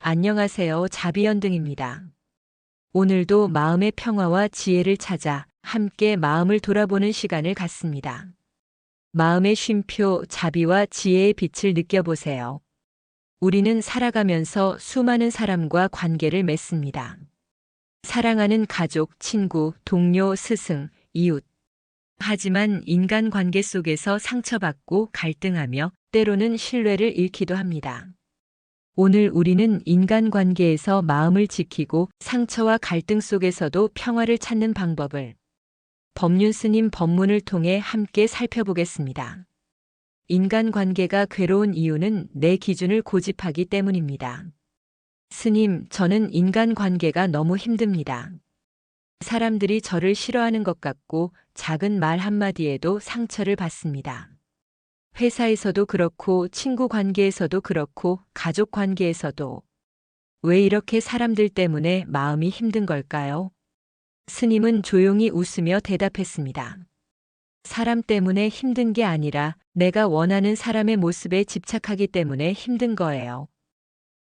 안녕하세요. 자비연등입니다. 오늘도 마음의 평화와 지혜를 찾아 함께 마음을 돌아보는 시간을 갖습니다. 마음의 쉼표, 자비와 지혜의 빛을 느껴보세요. 우리는 살아가면서 수많은 사람과 관계를 맺습니다. 사랑하는 가족, 친구, 동료, 스승, 이웃. 하지만 인간관계 속에서 상처받고 갈등하며 때로는 신뢰를 잃기도 합니다. 오늘 우리는 인간관계에서 마음을 지키고 상처와 갈등 속에서도 평화를 찾는 방법을 법륜 스님 법문을 통해 함께 살펴보겠습니다. 인간관계가 괴로운 이유는 내 기준을 고집하기 때문입니다. 스님, 저는 인간관계가 너무 힘듭니다. 사람들이 저를 싫어하는 것 같고 작은 말 한마디에도 상처를 받습니다. 회사에서도 그렇고 친구 관계에서도 그렇고 가족 관계에서도 왜 이렇게 사람들 때문에 마음이 힘든 걸까요? 스님은 조용히 웃으며 대답했습니다. 사람 때문에 힘든 게 아니라 내가 원하는 사람의 모습에 집착하기 때문에 힘든 거예요.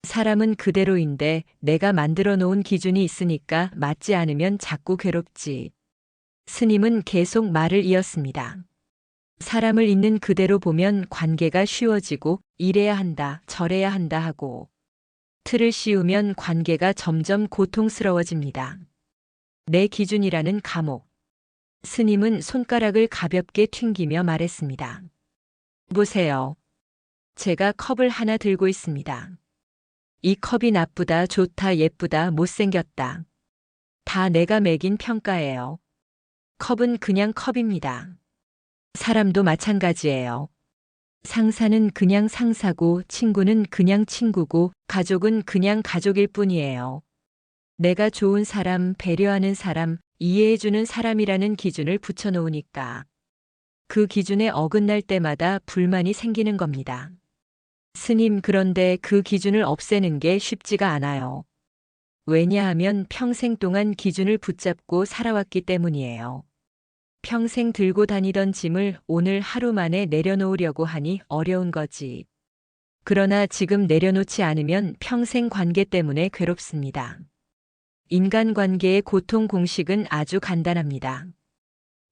사람은 그대로인데 내가 만들어 놓은 기준이 있으니까 맞지 않으면 자꾸 괴롭지. 스님은 계속 말을 이었습니다. 사람을 있는 그대로 보면 관계가 쉬워지고 이래야 한다, 저래야 한다 하고 틀을 씌우면 관계가 점점 고통스러워집니다. 내 기준이라는 감옥. 스님은 손가락을 가볍게 튕기며 말했습니다. 보세요. 제가 컵을 하나 들고 있습니다. 이 컵이 나쁘다, 좋다, 예쁘다, 못생겼다. 다 내가 매긴 평가예요. 컵은 그냥 컵입니다. 사람도 마찬가지예요. 상사는 그냥 상사고, 친구는 그냥 친구고, 가족은 그냥 가족일 뿐이에요. 내가 좋은 사람, 배려하는 사람, 이해해주는 사람이라는 기준을 붙여놓으니까 그 기준에 어긋날 때마다 불만이 생기는 겁니다. 스님, 그런데 그 기준을 없애는 게 쉽지가 않아요. 왜냐하면 평생 동안 기준을 붙잡고 살아왔기 때문이에요. 평생 들고 다니던 짐을 오늘 하루 만에 내려놓으려고 하니 어려운 거지. 그러나 지금 내려놓지 않으면 평생 관계 때문에 괴롭습니다. 인간관계의 고통 공식은 아주 간단합니다.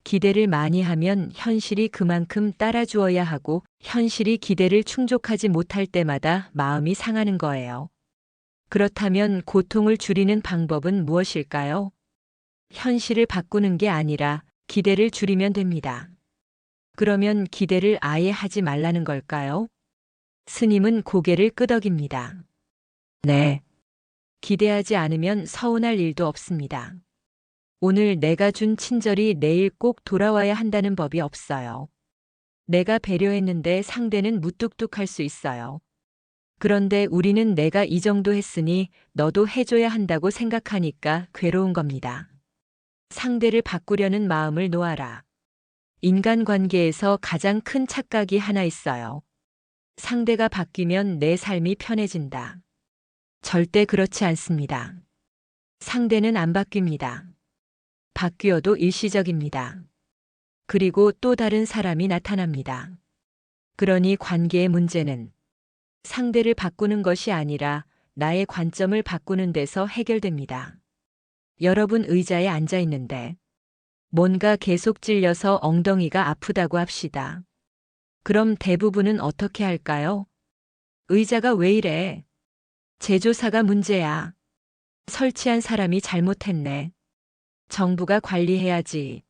기대를 많이 하면 현실이 그만큼 따라주어야 하고 현실이 기대를 충족하지 못할 때마다 마음이 상하는 거예요. 그렇다면 고통을 줄이는 방법은 무엇일까요? 현실을 바꾸는 게 아니라 기대를 줄이면 됩니다. 그러면 기대를 아예 하지 말라는 걸까요? 스님은 고개를 끄덕입니다. 네. 기대하지 않으면 서운할 일도 없습니다. 오늘 내가 준 친절이 내일 꼭 돌아와야 한다는 법이 없어요. 내가 배려했는데 상대는 무뚝뚝할 수 있어요. 그런데 우리는 내가 이 정도 했으니 너도 해줘야 한다고 생각하니까 괴로운 겁니다. 상대를 바꾸려는 마음을 놓아라. 인간관계에서 가장 큰 착각이 하나 있어요. 상대가 바뀌면 내 삶이 편해진다. 절대 그렇지 않습니다. 상대는 안 바뀝니다. 바뀌어도 일시적입니다. 그리고 또 다른 사람이 나타납니다. 그러니 관계의 문제는 상대를 바꾸는 것이 아니라 나의 관점을 바꾸는 데서 해결됩니다. 여러분 의자에 앉아 있는데 뭔가 계속 찔려서 엉덩이가 아프다고 합시다. 그럼 대부분은 어떻게 할까요? 의자가 왜 이래? 제조사가 문제야. 설치한 사람이 잘못했네. 정부가 관리해야지.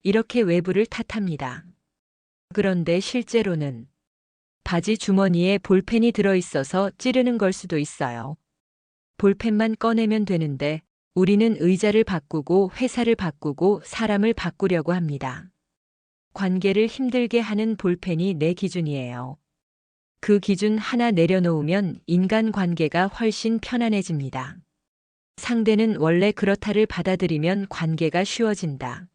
이렇게 외부를 탓합니다. 그런데 실제로는 바지 주머니에 볼펜이 들어있어서 찌르는 걸 수도 있어요. 볼펜만 꺼내면 되는데 우리는 의자를 바꾸고 회사를 바꾸고 사람을 바꾸려고 합니다. 관계를 힘들게 하는 볼펜이 내 기준이에요. 그 기준 하나 내려놓으면 인간관계가 훨씬 편안해집니다. 상대는 원래 그렇다를 받아들이면 관계가 쉬워진다.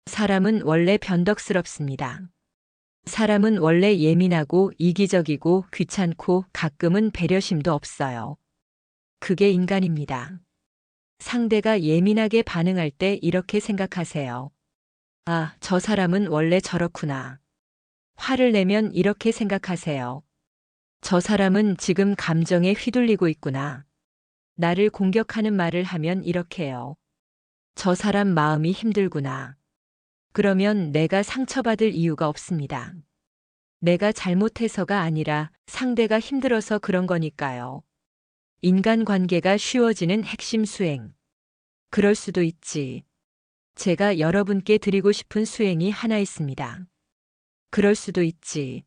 사람은 원래 변덕스럽습니다. 사람은 원래 예민하고 이기적이고 귀찮고 가끔은 배려심도 없어요. 그게 인간입니다. 상대가 예민하게 반응할 때 이렇게 생각하세요. 아, 저 사람은 원래 저렇구나. 화를 내면 이렇게 생각하세요. 저 사람은 지금 감정에 휘둘리고 있구나. 나를 공격하는 말을 하면 이렇게요. 저 사람 마음이 힘들구나. 그러면 내가 상처받을 이유가 없습니다. 내가 잘못해서가 아니라 상대가 힘들어서 그런 거니까요. 인간관계가 쉬워지는 핵심 수행. 그럴 수도 있지. 제가 여러분께 드리고 싶은 수행이 하나 있습니다. 그럴 수도 있지.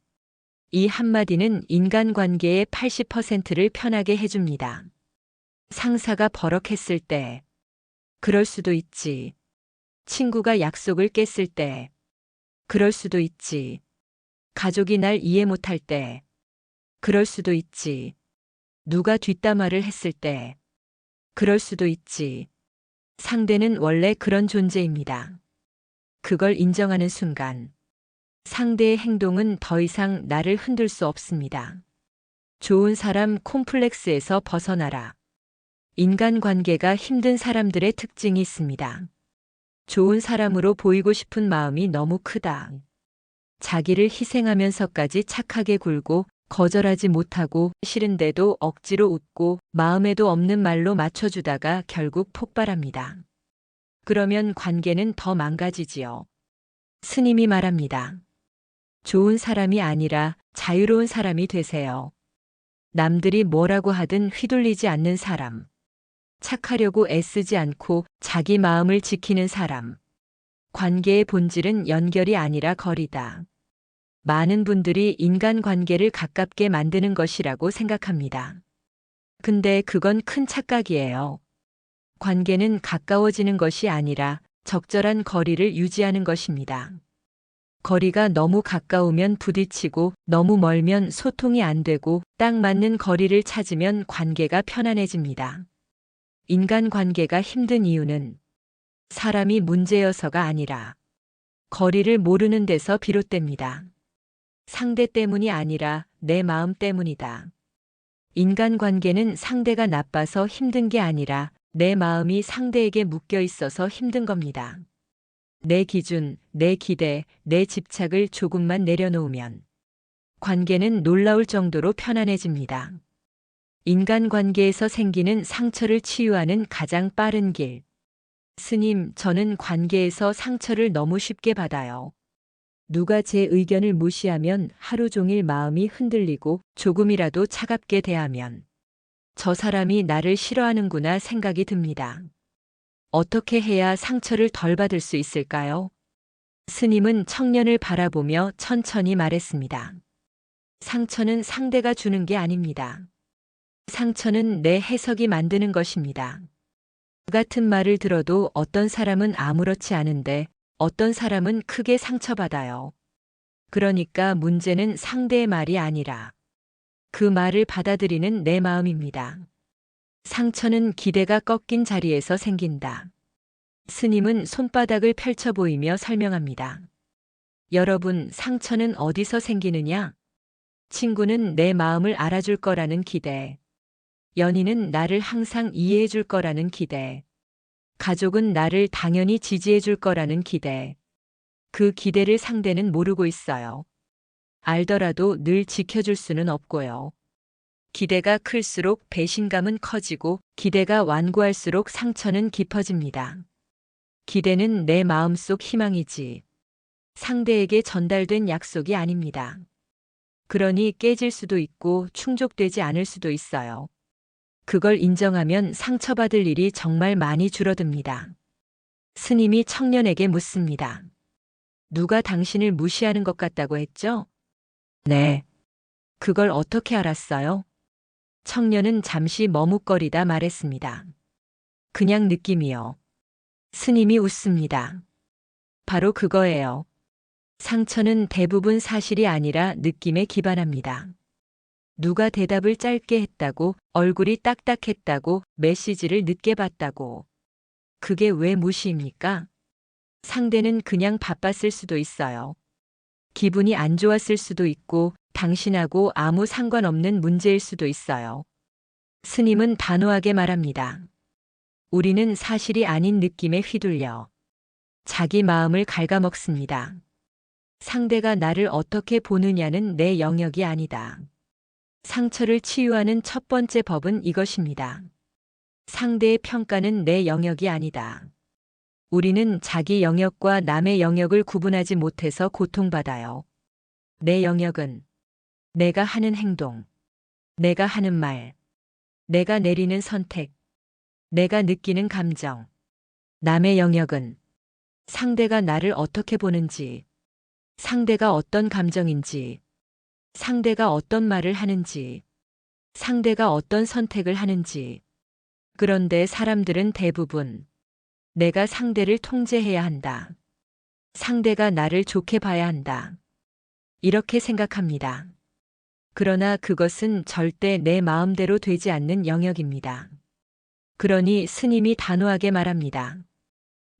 이 한마디는 인간관계의 80%를 편하게 해줍니다. 상사가 버럭했을 때, 그럴 수도 있지. 친구가 약속을 깼을 때, 그럴 수도 있지. 가족이 날 이해 못할 때, 그럴 수도 있지. 누가 뒷담화를 했을 때, 그럴 수도 있지. 상대는 원래 그런 존재입니다. 그걸 인정하는 순간, 상대의 행동은 더 이상 나를 흔들 수 없습니다. 좋은 사람 콤플렉스에서 벗어나라. 인간관계가 힘든 사람들의 특징이 있습니다. 좋은 사람으로 보이고 싶은 마음이 너무 크다. 자기를 희생하면서까지 착하게 굴고 거절하지 못하고 싫은데도 억지로 웃고 마음에도 없는 말로 맞춰주다가 결국 폭발합니다. 그러면 관계는 더 망가지지요. 스님이 말합니다. 좋은 사람이 아니라 자유로운 사람이 되세요. 남들이 뭐라고 하든 휘둘리지 않는 사람. 착하려고 애쓰지 않고 자기 마음을 지키는 사람. 관계의 본질은 연결이 아니라 거리다. 많은 분들이 인간관계를 가깝게 만드는 것이라고 생각합니다. 근데 그건 큰 착각이에요. 관계는 가까워지는 것이 아니라 적절한 거리를 유지하는 것입니다. 거리가 너무 가까우면 부딪히고 너무 멀면 소통이 안 되고 딱 맞는 거리를 찾으면 관계가 편안해집니다. 인간관계가 힘든 이유는 사람이 문제여서가 아니라 거리를 모르는 데서 비롯됩니다. 상대 때문이 아니라 내 마음 때문이다. 인간관계는 상대가 나빠서 힘든 게 아니라 내 마음이 상대에게 묶여 있어서 힘든 겁니다. 내 기준, 내 기대, 내 집착을 조금만 내려놓으면 관계는 놀라울 정도로 편안해집니다. 인간관계에서 생기는 상처를 치유하는 가장 빠른 길. 스님, 저는 관계에서 상처를 너무 쉽게 받아요. 누가 제 의견을 무시하면 하루 종일 마음이 흔들리고 조금이라도 차갑게 대하면 저 사람이 나를 싫어하는구나 생각이 듭니다. 어떻게 해야 상처를 덜 받을 수 있을까요? 스님은 청년을 바라보며 천천히 말했습니다. 상처는 상대가 주는 게 아닙니다. 상처는 내 해석이 만드는 것입니다. 같은 말을 들어도 어떤 사람은 아무렇지 않은데 어떤 사람은 크게 상처받아요. 그러니까 문제는 상대의 말이 아니라 그 말을 받아들이는 내 마음입니다. 상처는 기대가 꺾인 자리에서 생긴다. 스님은 손바닥을 펼쳐 보이며 설명합니다. 여러분, 상처는 어디서 생기느냐? 친구는 내 마음을 알아줄 거라는 기대. 연인은 나를 항상 이해해 줄 거라는 기대. 가족은 나를 당연히 지지해 줄 거라는 기대. 그 기대를 상대는 모르고 있어요. 알더라도 늘 지켜줄 수는 없고요. 기대가 클수록 배신감은 커지고 기대가 완고할수록 상처는 깊어집니다. 기대는 내 마음속 희망이지 상대에게 전달된 약속이 아닙니다. 그러니 깨질 수도 있고 충족되지 않을 수도 있어요. 그걸 인정하면 상처받을 일이 정말 많이 줄어듭니다. 스님이 청년에게 묻습니다. 누가 당신을 무시하는 것 같다고 했죠? 네. 그걸 어떻게 알았어요? 청년은 잠시 머뭇거리다 말했습니다. 그냥 느낌이요. 스님이 웃습니다. 바로 그거예요. 상처는 대부분 사실이 아니라 느낌에 기반합니다. 누가 대답을 짧게 했다고, 얼굴이 딱딱했다고, 메시지를 늦게 봤다고. 그게 왜 무시입니까? 상대는 그냥 바빴을 수도 있어요. 기분이 안 좋았을 수도 있고, 당신하고 아무 상관없는 문제일 수도 있어요. 스님은 단호하게 말합니다. 우리는 사실이 아닌 느낌에 휘둘려 자기 마음을 갉아먹습니다. 상대가 나를 어떻게 보느냐는 내 영역이 아니다. 상처를 치유하는 첫 번째 법은 이것입니다. 상대의 평가는 내 영역이 아니다. 우리는 자기 영역과 남의 영역을 구분하지 못해서 고통받아요. 내 영역은 내가 하는 행동, 내가 하는 말, 내가 내리는 선택, 내가 느끼는 감정. 남의 영역은 상대가 나를 어떻게 보는지, 상대가 어떤 감정인지, 상대가 어떤 말을 하는지, 상대가 어떤 선택을 하는지. 그런데 사람들은 대부분 내가 상대를 통제해야 한다. 상대가 나를 좋게 봐야 한다. 이렇게 생각합니다. 그러나 그것은 절대 내 마음대로 되지 않는 영역입니다. 그러니 스님이 단호하게 말합니다.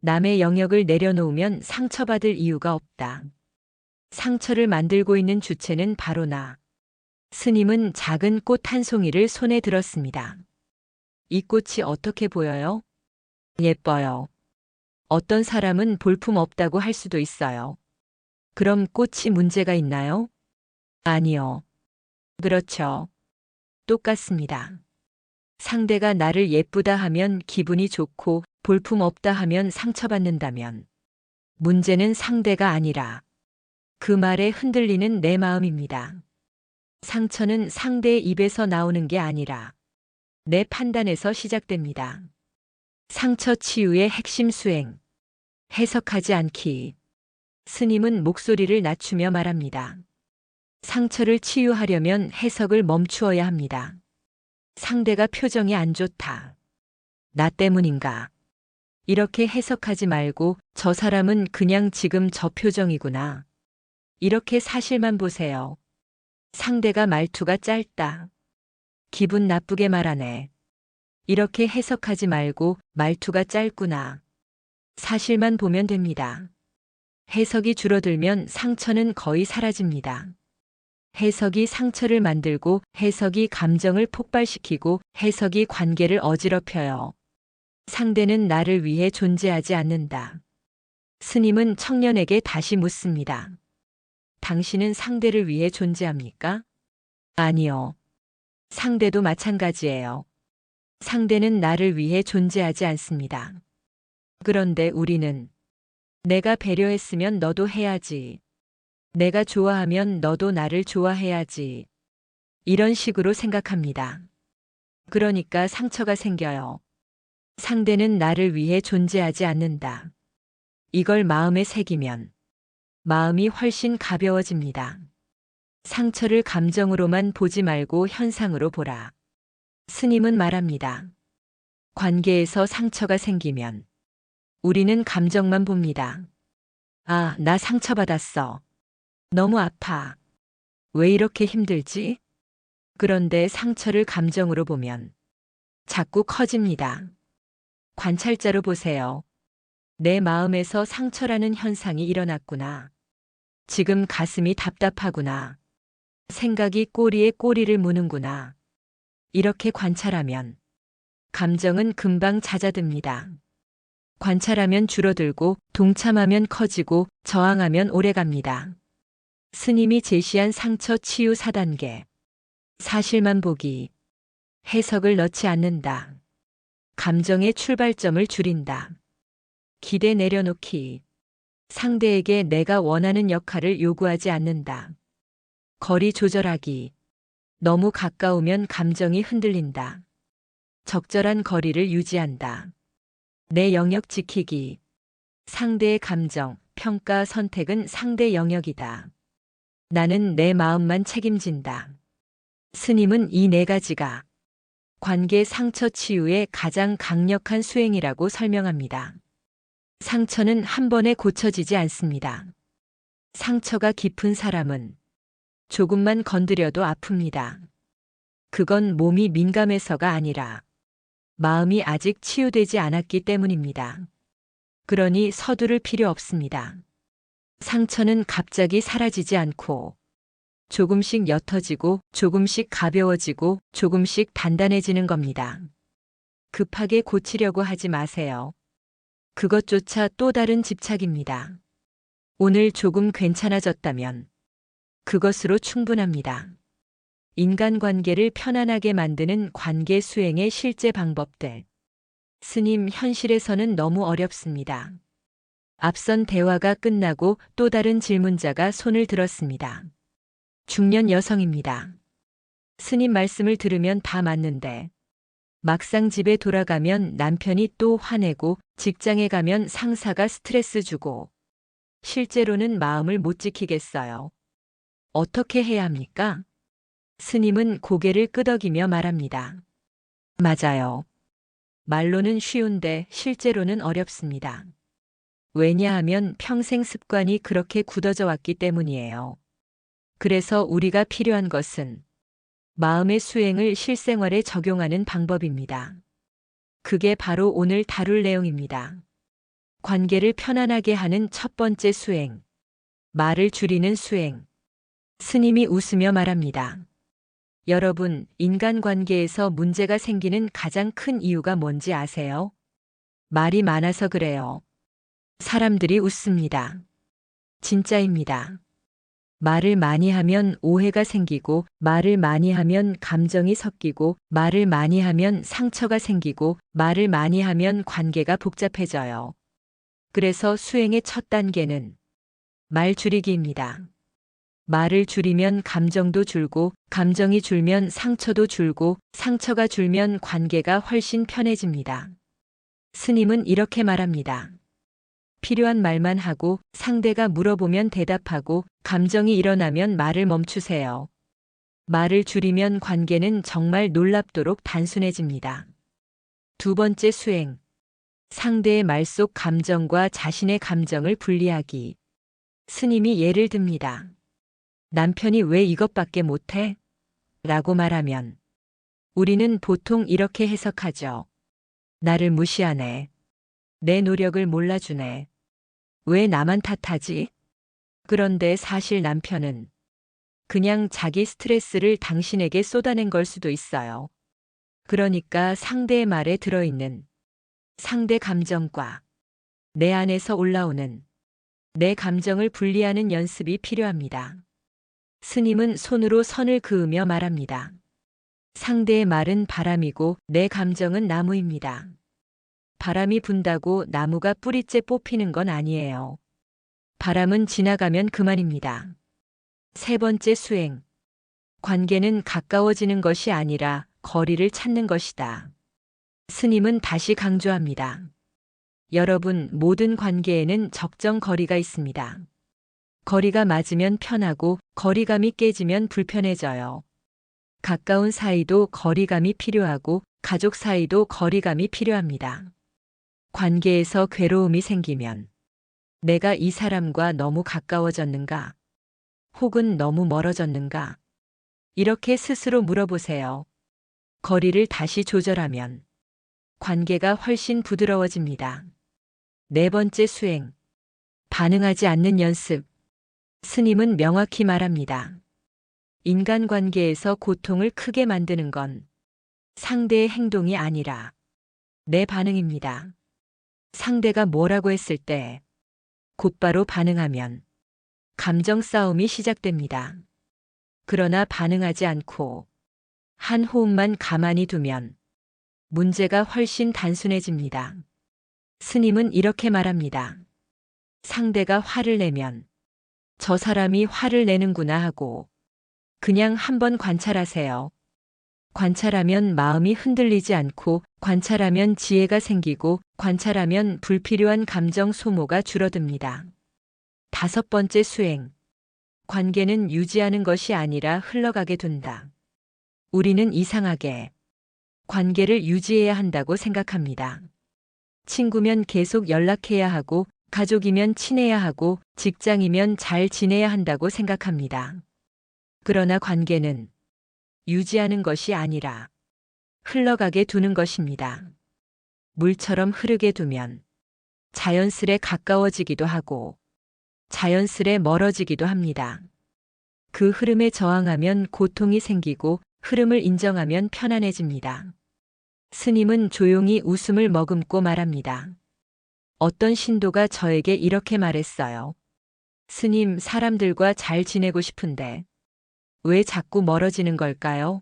남의 영역을 내려놓으면 상처받을 이유가 없다. 상처를 만들고 있는 주체는 바로 나. 스님은 작은 꽃 한 송이를 손에 들었습니다. 이 꽃이 어떻게 보여요? 예뻐요. 어떤 사람은 볼품 없다고 할 수도 있어요. 그럼 꽃이 문제가 있나요? 아니요. 그렇죠. 똑같습니다. 상대가 나를 예쁘다 하면 기분이 좋고 볼품 없다 하면 상처받는다면 문제는 상대가 아니라 그 말에 흔들리는 내 마음입니다. 상처는 상대의 입에서 나오는 게 아니라 내 판단에서 시작됩니다. 상처 치유의 핵심 수행. 해석하지 않기. 스님은 목소리를 낮추며 말합니다. 상처를 치유하려면 해석을 멈추어야 합니다. 상대가 표정이 안 좋다. 나 때문인가? 이렇게 해석하지 말고 저 사람은 그냥 지금 저 표정이구나. 이렇게 사실만 보세요. 상대가 말투가 짧다. 기분 나쁘게 말하네. 이렇게 해석하지 말고 말투가 짧구나. 사실만 보면 됩니다. 해석이 줄어들면 상처는 거의 사라집니다. 해석이 상처를 만들고 해석이 감정을 폭발시키고 해석이 관계를 어지럽혀요. 상대는 나를 위해 존재하지 않는다. 스님은 청년에게 다시 묻습니다. 당신은 상대를 위해 존재합니까? 아니요. 상대도 마찬가지예요. 상대는 나를 위해 존재하지 않습니다. 그런데 우리는 내가 배려했으면 너도 해야지. 내가 좋아하면 너도 나를 좋아해야지. 이런 식으로 생각합니다. 그러니까 상처가 생겨요. 상대는 나를 위해 존재하지 않는다. 이걸 마음에 새기면 마음이 훨씬 가벼워집니다. 상처를 감정으로만 보지 말고 현상으로 보라. 스님은 말합니다. 관계에서 상처가 생기면 우리는 감정만 봅니다. 아, 나 상처받았어. 너무 아파. 왜 이렇게 힘들지? 그런데 상처를 감정으로 보면 자꾸 커집니다. 관찰자로 보세요. 내 마음에서 상처라는 현상이 일어났구나. 지금 가슴이 답답하구나. 생각이 꼬리에 꼬리를 무는구나. 이렇게 관찰하면 감정은 금방 잦아듭니다. 관찰하면 줄어들고 동참하면 커지고 저항하면 오래갑니다. 스님이 제시한 상처 치유 4단계. 사실만 보기. 해석을 넣지 않는다. 감정의 출발점을 줄인다. 기대 내려놓기. 상대에게 내가 원하는 역할을 요구하지 않는다. 거리 조절하기. 너무 가까우면 감정이 흔들린다. 적절한 거리를 유지한다. 내 영역 지키기. 상대의 감정, 평가, 선택은 상대 영역이다. 나는 내 마음만 책임진다. 스님은 이 네 가지가 관계 상처 치유의 가장 강력한 수행이라고 설명합니다. 상처는 한 번에 고쳐지지 않습니다. 상처가 깊은 사람은 조금만 건드려도 아픕니다. 그건 몸이 민감해서가 아니라 마음이 아직 치유되지 않았기 때문입니다. 그러니 서두를 필요 없습니다. 상처는 갑자기 사라지지 않고 조금씩 옅어지고 조금씩 가벼워지고 조금씩 단단해지는 겁니다. 급하게 고치려고 하지 마세요. 그것조차 또 다른 집착입니다. 오늘 조금 괜찮아졌다면 그것으로 충분합니다. 인간관계를 편안하게 만드는 관계 수행의 실제 방법들. 스님, 현실에서는 너무 어렵습니다. 앞선 대화가 끝나고 또 다른 질문자가 손을 들었습니다. 중년 여성입니다. 스님 말씀을 들으면 다 맞는데 막상 집에 돌아가면 남편이 또 화내고 직장에 가면 상사가 스트레스 주고 실제로는 마음을 못 지키겠어요. 어떻게 해야 합니까? 스님은 고개를 끄덕이며 말합니다. 맞아요. 말로는 쉬운데 실제로는 어렵습니다. 왜냐하면 평생 습관이 그렇게 굳어져 왔기 때문이에요. 그래서 우리가 필요한 것은 마음의 수행을 실생활에 적용하는 방법입니다. 그게 바로 오늘 다룰 내용입니다. 관계를 편안하게 하는 첫 번째 수행. 말을 줄이는 수행. 스님이 웃으며 말합니다. 여러분, 인간관계에서 문제가 생기는 가장 큰 이유가 뭔지 아세요? 말이 많아서 그래요. 사람들이 웃습니다. 진짜입니다. 말을 많이 하면 오해가 생기고, 말을 많이 하면 감정이 섞이고, 말을 많이 하면 상처가 생기고, 말을 많이 하면 관계가 복잡해져요. 그래서 수행의 첫 단계는 말 줄이기입니다. 말을 줄이면 감정도 줄고, 감정이 줄면 상처도 줄고, 상처가 줄면 관계가 훨씬 편해집니다. 스님은 이렇게 말합니다. 필요한 말만 하고, 상대가 물어보면 대답하고, 감정이 일어나면 말을 멈추세요. 말을 줄이면 관계는 정말 놀랍도록 단순해집니다. 두 번째 수행. 상대의 말 속 감정과 자신의 감정을 분리하기. 스님이 예를 듭니다. 남편이 왜 이것밖에 못해? 라고 말하면 우리는 보통 이렇게 해석하죠. 나를 무시하네. 내 노력을 몰라주네. 왜 나만 탓하지? 그런데 사실 남편은 그냥 자기 스트레스를 당신에게 쏟아낸 걸 수도 있어요. 그러니까 상대의 말에 들어있는 상대 감정과 내 안에서 올라오는 내 감정을 분리하는 연습이 필요합니다. 스님은 손으로 선을 그으며 말합니다. 상대의 말은 바람이고 내 감정은 나무입니다. 바람이 분다고 나무가 뿌리째 뽑히는 건 아니에요. 바람은 지나가면 그만입니다. 세 번째 수행. 관계는 가까워지는 것이 아니라 거리를 찾는 것이다. 스님은 다시 강조합니다. 여러분, 모든 관계에는 적정 거리가 있습니다. 거리가 맞으면 편하고 거리감이 깨지면 불편해져요. 가까운 사이도 거리감이 필요하고 가족 사이도 거리감이 필요합니다. 관계에서 괴로움이 생기면 내가 이 사람과 너무 가까워졌는가? 혹은 너무 멀어졌는가? 이렇게 스스로 물어보세요. 거리를 다시 조절하면 관계가 훨씬 부드러워집니다. 네 번째 수행. 반응하지 않는 연습. 스님은 명확히 말합니다. 인간관계에서 고통을 크게 만드는 건 상대의 행동이 아니라 내 반응입니다. 상대가 뭐라고 했을 때 곧바로 반응하면 감정 싸움이 시작됩니다. 그러나 반응하지 않고 한 호흡만 가만히 두면 문제가 훨씬 단순해집니다. 스님은 이렇게 말합니다. 상대가 화를 내면 저 사람이 화를 내는구나 하고 그냥 한번 관찰하세요. 관찰하면 마음이 흔들리지 않고 관찰하면 지혜가 생기고 관찰하면 불필요한 감정 소모가 줄어듭니다. 다섯 번째 수행. 관계는 유지하는 것이 아니라 흘러가게 둔다. 우리는 이상하게 관계를 유지해야 한다고 생각합니다. 친구면 계속 연락해야 하고 가족이면 친해야 하고 직장이면 잘 지내야 한다고 생각합니다. 그러나 관계는 유지하는 것이 아니라 흘러가게 두는 것입니다. 물처럼 흐르게 두면 자연스레 가까워지기도 하고 자연스레 멀어지기도 합니다. 그 흐름에 저항하면 고통이 생기고 흐름을 인정하면 편안해집니다. 스님은 조용히 웃음을 머금고 말합니다. 어떤 신도가 저에게 이렇게 말했어요. 스님, 사람들과 잘 지내고 싶은데 왜 자꾸 멀어지는 걸까요?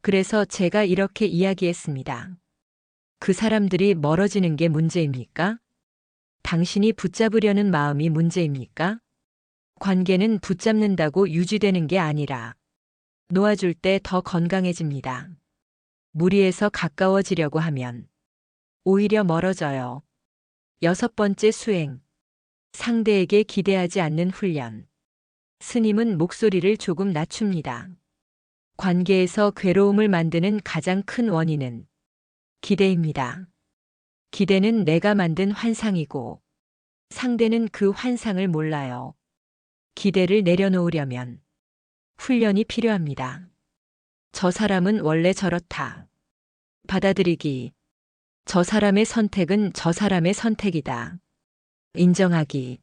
그래서 제가 이렇게 이야기했습니다. 그 사람들이 멀어지는 게 문제입니까? 당신이 붙잡으려는 마음이 문제입니까? 관계는 붙잡는다고 유지되는 게 아니라 놓아줄 때 더 건강해집니다. 무리해서 가까워지려고 하면 오히려 멀어져요. 6번째 수행. 상대에게 기대하지 않는 훈련. 스님은 목소리를 조금 낮춥니다. 관계에서 괴로움을 만드는 가장 큰 원인은 기대입니다. 기대는 내가 만든 환상이고 상대는 그 환상을 몰라요. 기대를 내려놓으려면 훈련이 필요합니다. 저 사람은 원래 저렇다. 받아들이기. 저 사람의 선택은 저 사람의 선택이다. 인정하기.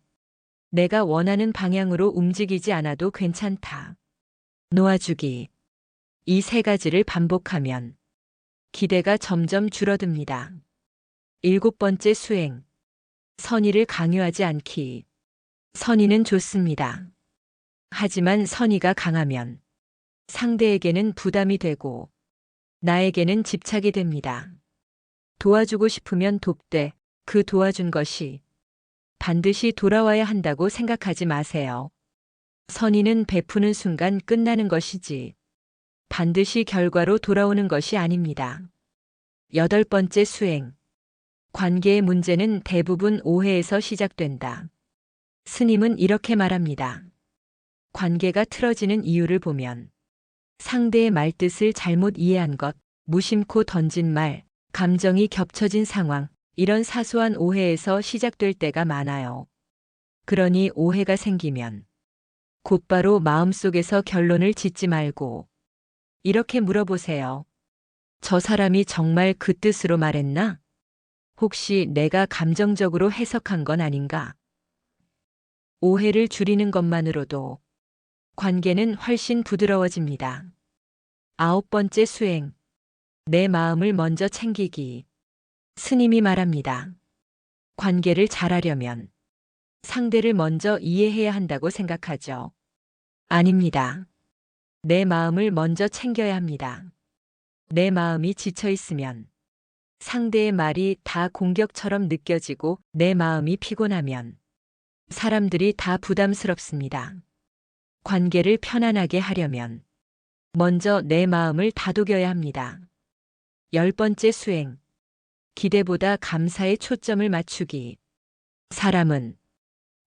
내가 원하는 방향으로 움직이지 않아도 괜찮다. 놓아주기. 이 3가지를 반복하면 기대가 점점 줄어듭니다. 7번째 수행. 선의를 강요하지 않기. 선의는 좋습니다. 하지만 선의가 강하면 상대에게는 부담이 되고 나에게는 집착이 됩니다. 도와주고 싶으면 돕되 그 도와준 것이 반드시 돌아와야 한다고 생각하지 마세요. 선의는 베푸는 순간 끝나는 것이지 반드시 결과로 돌아오는 것이 아닙니다. 8번째 수행. 관계의 문제는 대부분 오해에서 시작된다. 스님은 이렇게 말합니다. 관계가 틀어지는 이유를 보면 상대의 말뜻을 잘못 이해한 것, 무심코 던진 말, 감정이 겹쳐진 상황, 이런 사소한 오해에서 시작될 때가 많아요. 그러니 오해가 생기면 곧바로 마음속에서 결론을 짓지 말고 이렇게 물어보세요. 저 사람이 정말 그 뜻으로 말했나? 혹시 내가 감정적으로 해석한 건 아닌가? 오해를 줄이는 것만으로도 관계는 훨씬 부드러워집니다. 9번째 수행. 내 마음을 먼저 챙기기. 스님이 말합니다. 관계를 잘하려면 상대를 먼저 이해해야 한다고 생각하죠. 아닙니다. 내 마음을 먼저 챙겨야 합니다. 내 마음이 지쳐 있으면 상대의 말이 다 공격처럼 느껴지고 내 마음이 피곤하면 사람들이 다 부담스럽습니다. 관계를 편안하게 하려면 먼저 내 마음을 다독여야 합니다. 10번째 수행. 기대보다 감사에 초점을 맞추기. 사람은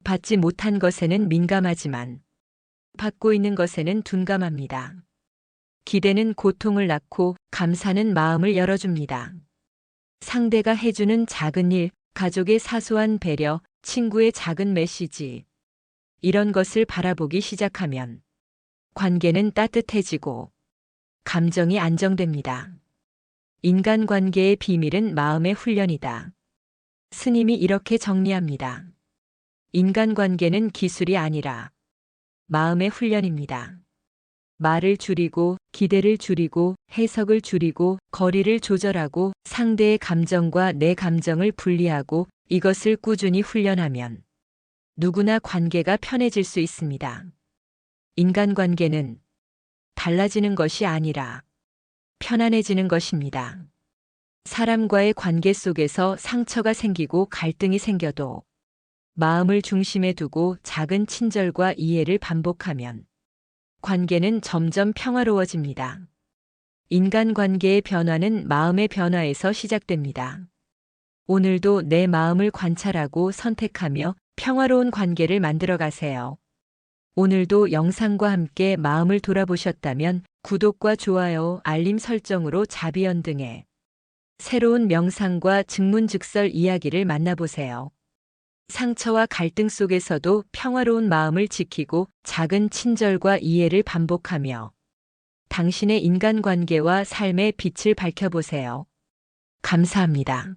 받지 못한 것에는 민감하지만 받고 있는 것에는 둔감합니다. 기대는 고통을 낳고 감사는 마음을 열어줍니다. 상대가 해주는 작은 일, 가족의 사소한 배려, 친구의 작은 메시지. 이런 것을 바라보기 시작하면 관계는 따뜻해지고 감정이 안정됩니다. 인간관계의 비밀은 마음의 훈련이다. 스님이 이렇게 정리합니다. 인간관계는 기술이 아니라 마음의 훈련입니다. 말을 줄이고 기대를 줄이고 해석을 줄이고 거리를 조절하고 상대의 감정과 내 감정을 분리하고 이것을 꾸준히 훈련하면 누구나 관계가 편해질 수 있습니다. 인간관계는 달라지는 것이 아니라 편안해지는 것입니다. 사람과의 관계 속에서 상처가 생기고 갈등이 생겨도 마음을 중심에 두고 작은 친절과 이해를 반복하면 관계는 점점 평화로워집니다. 인간관계의 변화는 마음의 변화에서 시작됩니다. 오늘도 내 마음을 관찰하고 선택하며 평화로운 관계를 만들어 가세요. 오늘도 영상과 함께 마음을 돌아보셨다면 구독과 좋아요, 알림 설정으로 자비연 등의 새로운 명상과 증문즉설 이야기를 만나보세요. 상처와 갈등 속에서도 평화로운 마음을 지키고 작은 친절과 이해를 반복하며 당신의 인간관계와 삶의 빛을 밝혀보세요. 감사합니다.